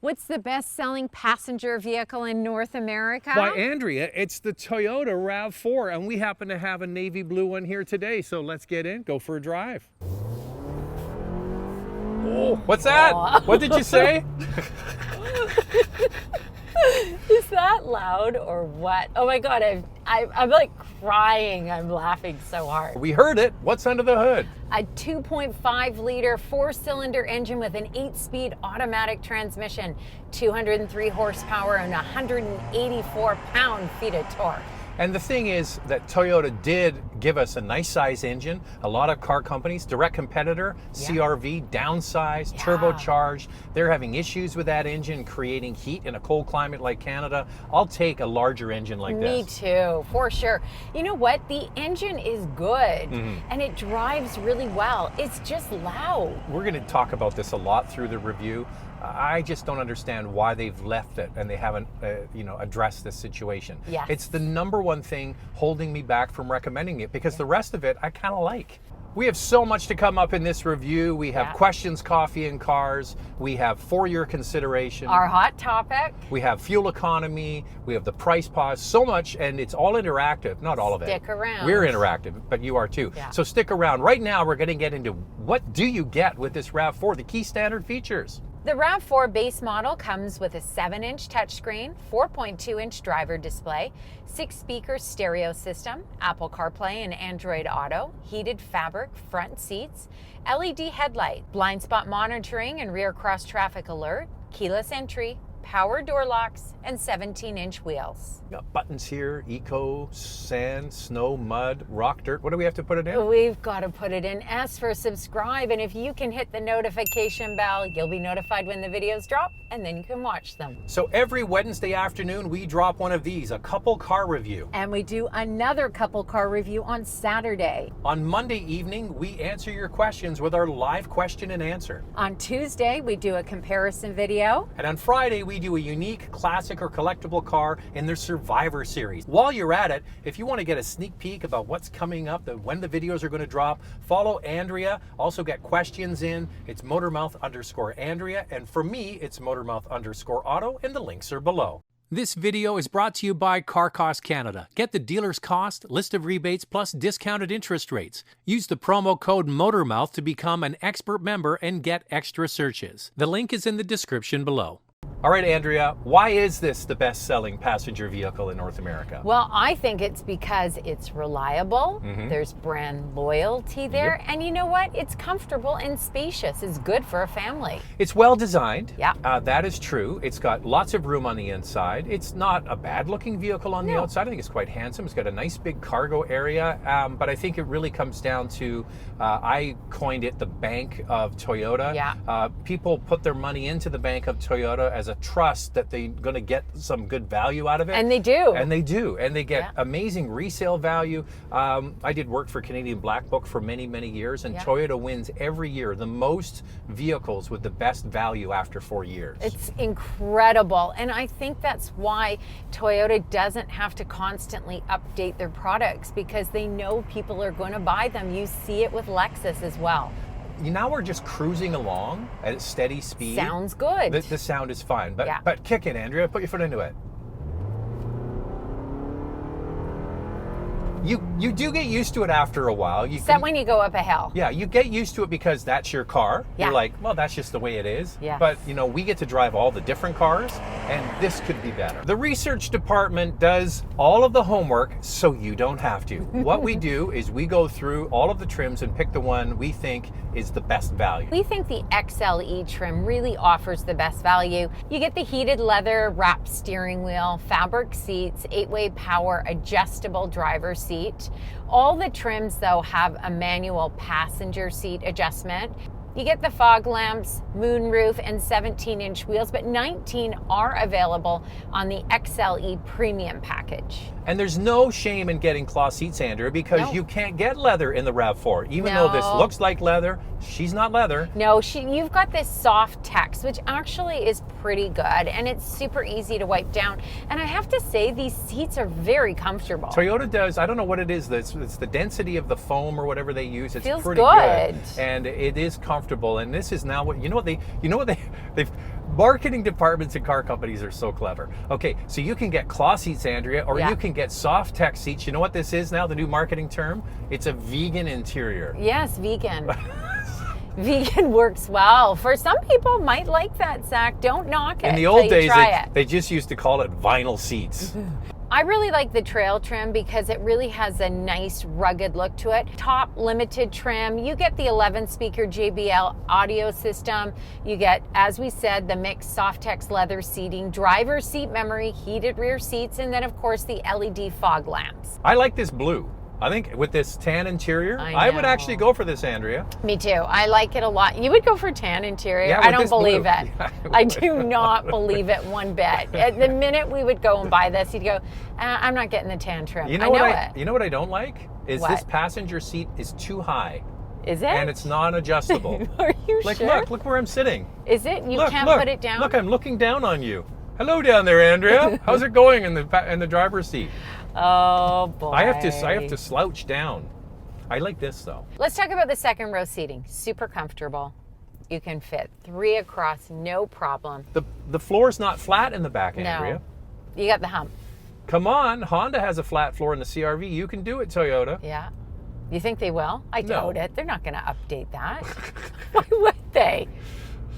What's the best-selling passenger vehicle in North America? Why, Andrea, it's the Toyota RAV4, and we happen to have a navy blue one here today. So let's get in, go for a drive. Oh, what's that? What did you say? Is that loud or what? Oh my God, I'm like crying. I'm laughing so hard. We heard it. What's under the hood? A 2.5-liter four-cylinder engine with an 8-speed automatic transmission, 203 horsepower and 184 pound-feet of torque. And the thing is that Toyota did give us a nice size engine. A lot of car companies, direct competitor, CR-V, downsized, turbocharged. They're having issues with that engine, creating heat in a cold climate like Canada. I'll take a larger engine like this. Me too, for sure. You know what? The engine is good and it drives really well. It's just loud. We're going to talk about this a lot through the review. I just don't understand why they've left it and they haven't, addressed this situation. Yes. It's the number one thing holding me back from recommending it because the rest of it I kind of like. We have so much to come up in this review. We have questions, coffee, and cars. We have for-your consideration. Our hot topic. We have fuel economy. We have the price pause. So much, and it's all interactive. Not all of it. Stick around. We're interactive, but you are too. Yeah. So stick around. Right now, we're going to get into what do you get with this RAV4, the key standard features. The RAV4 base model comes with a 7-inch touchscreen, 4.2-inch driver display, 6-speaker stereo system, Apple Carplay and Android Auto, heated fabric front seats, LED headlight, blind spot monitoring and rear cross traffic alert, keyless entry, power door locks, and 17-inch wheels. Got buttons here, eco, sand, snow, mud, rock, dirt. What do we have to put it in? We've got to put it in S for subscribe, and if you can hit the notification bell, you'll be notified when the videos drop, and then you can watch them. So every Wednesday afternoon, we drop one of these, a couple car review. And we do another couple car review on Saturday. On Monday evening, we answer your questions with our live question and answer. On Tuesday, we do a comparison video. And on Friday, we do a unique classic or collectible car in their Survivor series. While you're at it, if you want to get a sneak peek about what's coming up, when the videos are going to drop, follow Andrea. Also get questions in. It's Motormouth_Andrea. And for me, it's Motormouth_Auto, and the links are below. This video is brought to you by Car Cost Canada. Get the dealer's cost, list of rebates, plus discounted interest rates. Use the promo code Motormouth to become an expert member and get extra searches. The link is in the description below. All right, Andrea, why is this the best-selling passenger vehicle in North America? Well, I think it's because it's reliable, there's brand loyalty there, and you know what? It's comfortable and spacious. It's good for a family. It's well designed. Yeah. That is true. It's got lots of room on the inside. It's not a bad-looking vehicle on the outside. I think it's quite handsome. It's got a nice big cargo area, but I think it really comes down to, I coined it the Bank of Toyota. Yeah. People put their money into the Bank of Toyota as a trust that they're going to get some good value out of it. And they do. And they do. And they get amazing resale value. I did work for Canadian Black Book for many, many years, and Toyota wins every year the most vehicles with the best value after 4 years. It's incredible. And I think that's why Toyota doesn't have to constantly update their products, because they know people are going to buy them. You see it with Lexus as well. Now we're just cruising along at a steady speed. Sounds good. The sound is fine, but kick it, Andrea. Put your foot into it. You do get used to it after a while. Except when you go up a hill. Yeah, you get used to it because that's your car. Yeah. You're like, well, that's just the way it is. Yeah. But, we get to drive all the different cars, and this could be better. The research department does all of the homework so you don't have to. What we do is we go through all of the trims and pick the one we think is the best value. We think the XLE trim really offers the best value. You get the heated leather wrapped steering wheel, fabric seats, 8-way power adjustable driver's seat. All the trims, though, have a manual passenger seat adjustment. You get the fog lamps, moonroof, and 17-inch wheels, but 19 are available on the XLE Premium package. And there's no shame in getting cloth seats, Andrea, because you can't get leather in the RAV4. Even though this looks like leather, she's not leather. No, you've got this Softex, which actually is pretty good, and it's super easy to wipe down. And I have to say, these seats are very comfortable. Toyota does, I don't know what it is, it's the density of the foam or whatever they use. It's Feels pretty good. And it is comfortable. And this is now what, they've Marketing departments and car companies are so clever. Okay, so you can get cloth seats, Andrea, or you can get Softex seats. You know what this is now, the new marketing term? It's a vegan interior. Yes, vegan. Vegan works well. For some people might like that, Zach. Don't knock it. In the old days, they just used to call it vinyl seats. I really like the trail trim because it really has a nice rugged look to it. Top limited trim. You get the 11-speaker JBL audio system. You get, as we said, the mixed Softex leather seating, driver's seat memory, heated rear seats, and then of course the LED fog lamps. I like this blue. I think with this tan interior, I would actually go for this, Andrea. Me too. I like it a lot. You would go for tan interior? Yeah, I don't believe it. Yeah, I do not believe it one bit. At the minute we would go and buy this, you'd go, I'm not getting the tan trim. You know what I don't like? Is this passenger seat is too high. Is it? And it's non-adjustable. Are you sure? Look where I'm sitting. Is it? You can't put it down? Look, I'm looking down on you. Hello down there, Andrea. How's it going in the driver's seat? Oh boy. I have to slouch down. I like this though. Let's talk about the second row seating. Super comfortable. You can fit 3 across, no problem. The floor is not flat in the back, Andrea. No. You got the hump. Come on, Honda has a flat floor in the CR-V. You can do it, Toyota. Yeah. You think they will? I doubt it. They're not going to update that. Why would they?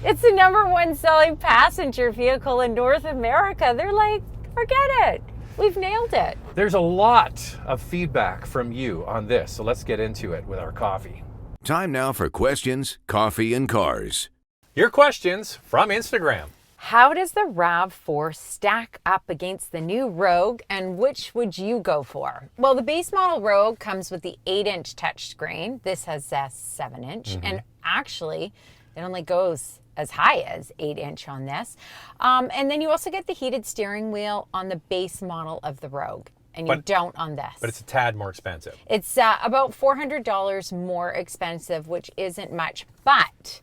It's the #1 selling passenger vehicle in North America. They're like, forget it. We've nailed it. There's a lot of feedback from you on this, so let's get into it with our coffee. Time now for questions, coffee, and cars. Your questions from Instagram. How does the RAV4 stack up against the new Rogue, and which would you go for? Well, the base model Rogue comes with the 8-inch touchscreen. This has a 7-inch, and actually, it only goes as high as 8-inch on this. And then you also get the heated steering wheel on the base model of the Rogue, and you don't on this. But it's a tad more expensive. It's about $400 more expensive, which isn't much. But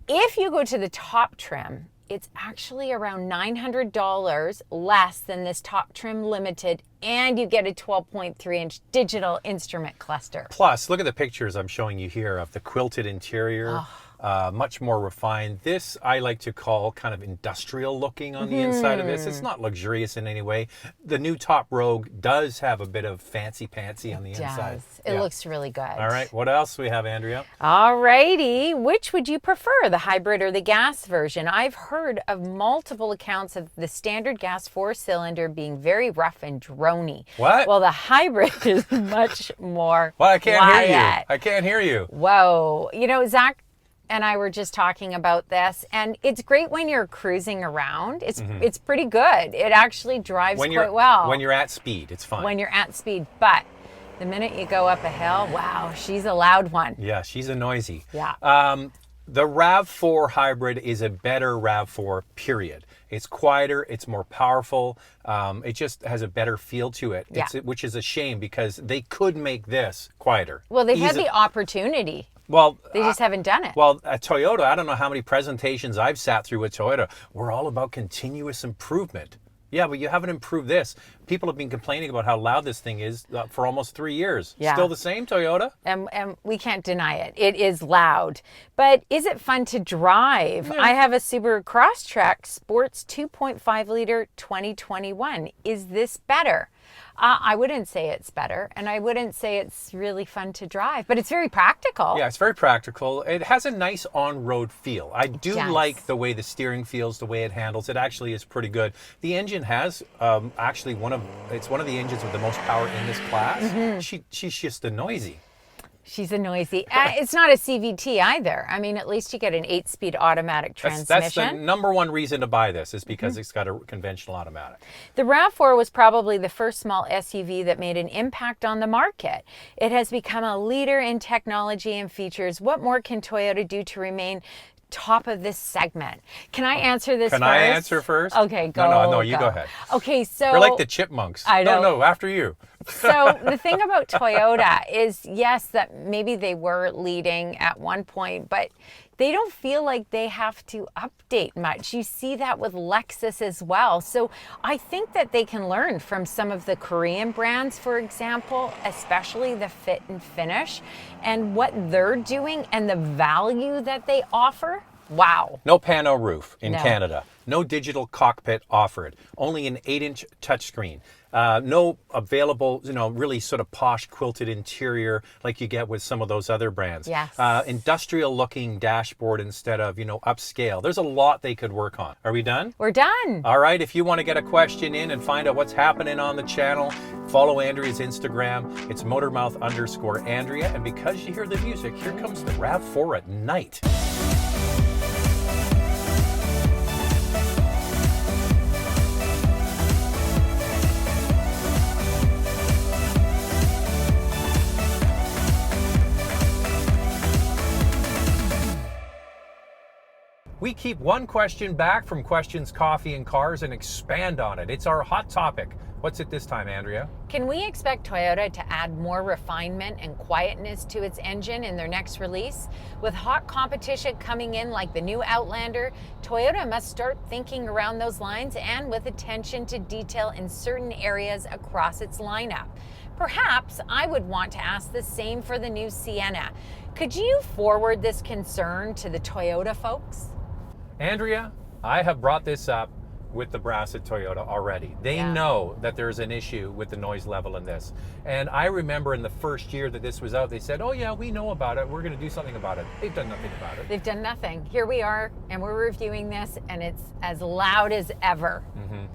if you go to the top trim, it's actually around $900 less than this top trim limited, and you get a 12.3-inch digital instrument cluster. Plus, look at the pictures I'm showing you here of the quilted interior. Much more refined. This I like to call kind of industrial looking on the inside of this. It's not luxurious in any way. The new top Rogue does have a bit of fancy pantsy on the inside. It looks really good. All right, what else do we have, Andrea? All righty, which would you prefer, the hybrid or the gas version? I've heard of multiple accounts of the standard gas 4-cylinder being very rough and droney. What? Well, the hybrid is much more Well, I can't hear you. quiet. I can't hear you. Whoa. You know, Zach and I were just talking about this, and it's great when you're cruising around. It's pretty good. It actually drives quite well. When you're at speed, it's fine. When you're at speed, but the minute you go up a hill, wow, she's a loud one. Yeah, she's a noisy. Yeah. The RAV4 hybrid is a better RAV4, period. It's quieter, it's more powerful, it just has a better feel to it, which is a shame because they could make this quieter. Well, they've had the opportunity. Well, they just haven't done it. Well, at Toyota, I don't know how many presentations I've sat through with Toyota. We're all about continuous improvement. Yeah, but you haven't improved this. People have been complaining about how loud this thing is for almost 3 years. Yeah. Still the same, Toyota? And we can't deny it. It is loud. But is it fun to drive? Yeah. I have a Subaru Crosstrek Sports 2.5-liter 2021. Is this better? I wouldn't say it's better, and I wouldn't say it's really fun to drive, but it's very practical. Yeah, it's very practical. It has a nice on-road feel. I do like the way the steering feels, the way it handles. It actually is pretty good. The engine has actually one of the engines with the most power in this class. She's just a noisy. She's a noisy. It's not a CVT either. I mean, at least you get an 8-speed automatic transmission. That's the #1 reason to buy this is because it's got a conventional automatic. The RAV4 was probably the first small SUV that made an impact on the market. It has become a leader in technology and features. What more can Toyota do to remain top of this segment? Can I answer this first? Can I answer first? Okay, go. No, you go ahead. Okay, so we're like the chipmunks. I know. No, after you. So the thing about Toyota is, yes, that maybe they were leading at one point, but they don't feel like they have to update much. You see that with Lexus as well. So I think that they can learn from some of the Korean brands, for example, especially the fit and finish, and what they're doing and the value that they offer Wow. No pano roof in No. Canada. No digital cockpit offered. Only an 8-inch touchscreen. No available, really sort of posh quilted interior like you get with some of those other brands. Yes. Industrial looking dashboard instead of, upscale. There's a lot they could work on. Are we done? We're done. All right, if you want to get a question in and find out what's happening on the channel, follow Andrea's Instagram. It's Motormouth_Andrea. And because you hear the music, here comes the RAV4 at night. We keep one question back from Questions, Coffee, and Cars and expand on it. It's our hot topic. What's it this time, Andrea? Can we expect Toyota to add more refinement and quietness to its engine in their next release? With hot competition coming in like the new Outlander, Toyota must start thinking around those lines and with attention to detail in certain areas across its lineup. Perhaps I would want to ask the same for the new Sienna. Could you forward this concern to the Toyota folks? Andrea, I have brought this up with the brass at Toyota already. They know that there's an issue with the noise level in this. And I remember in the first year that this was out, they said, oh yeah, we know about it. We're going to do something about it. They've done nothing about it. They've done nothing. Here we are, and we're reviewing this, and it's as loud as ever. Mm-hmm.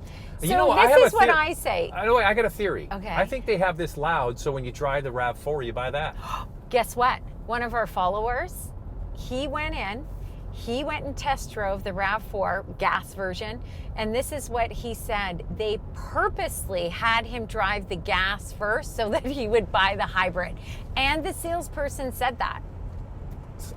So this is what I say. I got a theory. Okay. I think they have this loud, so when you try the RAV4, you buy that. Guess what? One of our followers, he went and test drove the RAV4 gas version, and this is what he said. They purposely had him drive the gas first so that he would buy the hybrid. And the salesperson said that.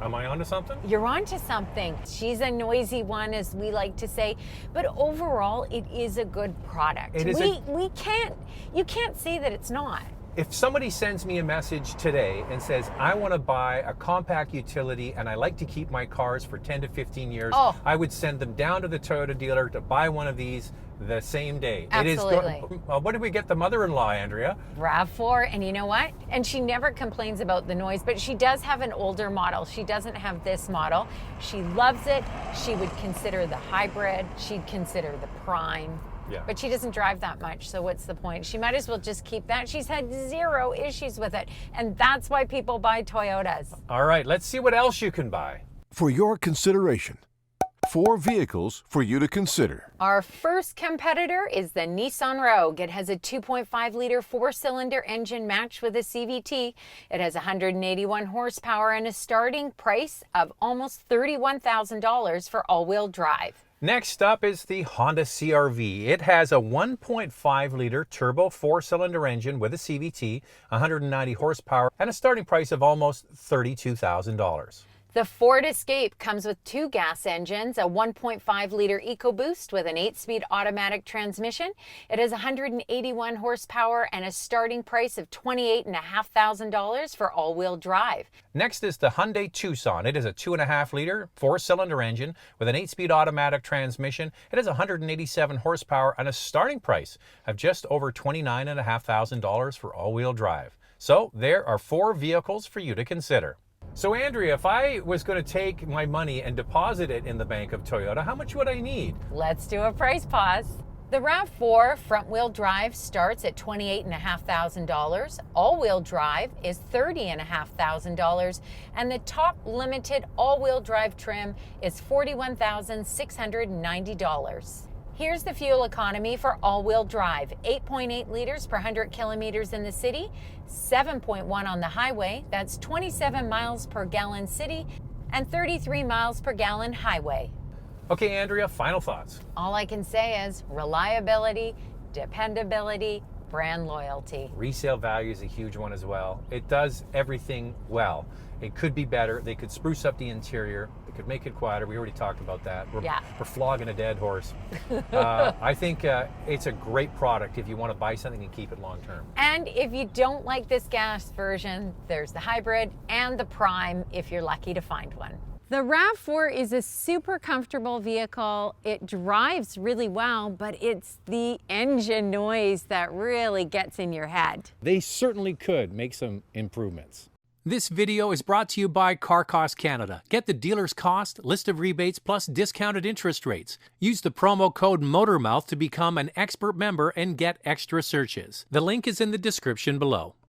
Am I onto something? You're onto something. She's a noisy one, as we like to say, but overall, it is a good product. You can't say that it's not. If somebody sends me a message today and says, I want to buy a compact utility and I like to keep my cars for 10 to 15 years, I would send them down to the Toyota dealer to buy one of these the same day. Absolutely. What did we get the mother-in-law, Andrea? RAV4, and you know what? And she never complains about the noise, but she does have an older model. She doesn't have this model. She loves it. She would consider the hybrid. She'd consider the Prime. Yeah. But she doesn't drive that much, so what's the point? She might as well just keep that. She's had zero issues with it, and that's why people buy Toyotas. All right, let's see what else you can buy. For your consideration, 4 vehicles for you to consider. Our first competitor is the Nissan Rogue. It has a 2.5-liter 4-cylinder engine matched with a CVT. It has 181 horsepower and a starting price of almost $31,000 for all-wheel drive. Next up is the Honda CR-V. It has a 1.5-liter turbo 4-cylinder engine with a CVT, 190 horsepower, and a starting price of almost $32,000. The Ford Escape comes with 2 gas engines, a 1.5-liter EcoBoost with an 8-speed automatic transmission. It has 181 horsepower and a starting price of $28,500 for all-wheel drive. Next is the Hyundai Tucson. It is a 2.5-liter 4-cylinder engine with an 8-speed automatic transmission. It has 187 horsepower and a starting price of just over $29,500 for all-wheel drive. So there are 4 vehicles for you to consider. So Andrea, if I was going to take my money and deposit it in the bank of Toyota, how much would I need? Let's do a price pause. The RAV4 front-wheel drive starts at $28,500. All-wheel drive is $30,500, and the top limited all-wheel drive trim is $41,690. Here's the fuel economy for all-wheel drive. 8.8 liters per 100 kilometers in the city, 7.1 on the highway. That's 27 miles per gallon city and 33 miles per gallon highway. Okay, Andrea, final thoughts. All I can say is reliability, dependability, brand loyalty. Resale value is a huge one as well. It does everything well. It could be better. They could spruce up the interior. They could make it quieter. We already talked about that. We're flogging a dead horse. I think it's a great product if you want to buy something and keep it long term. And if you don't like this gas version, there's the hybrid and the Prime if you're lucky to find one. The RAV4 is a super comfortable vehicle. It drives really well, but it's the engine noise that really gets in your head. They certainly could make some improvements. This video is brought to you by Car Cost Canada. Get the dealer's cost, list of rebates, plus discounted interest rates. Use the promo code Motormouth to become an expert member and get extra searches. The link is in the description below.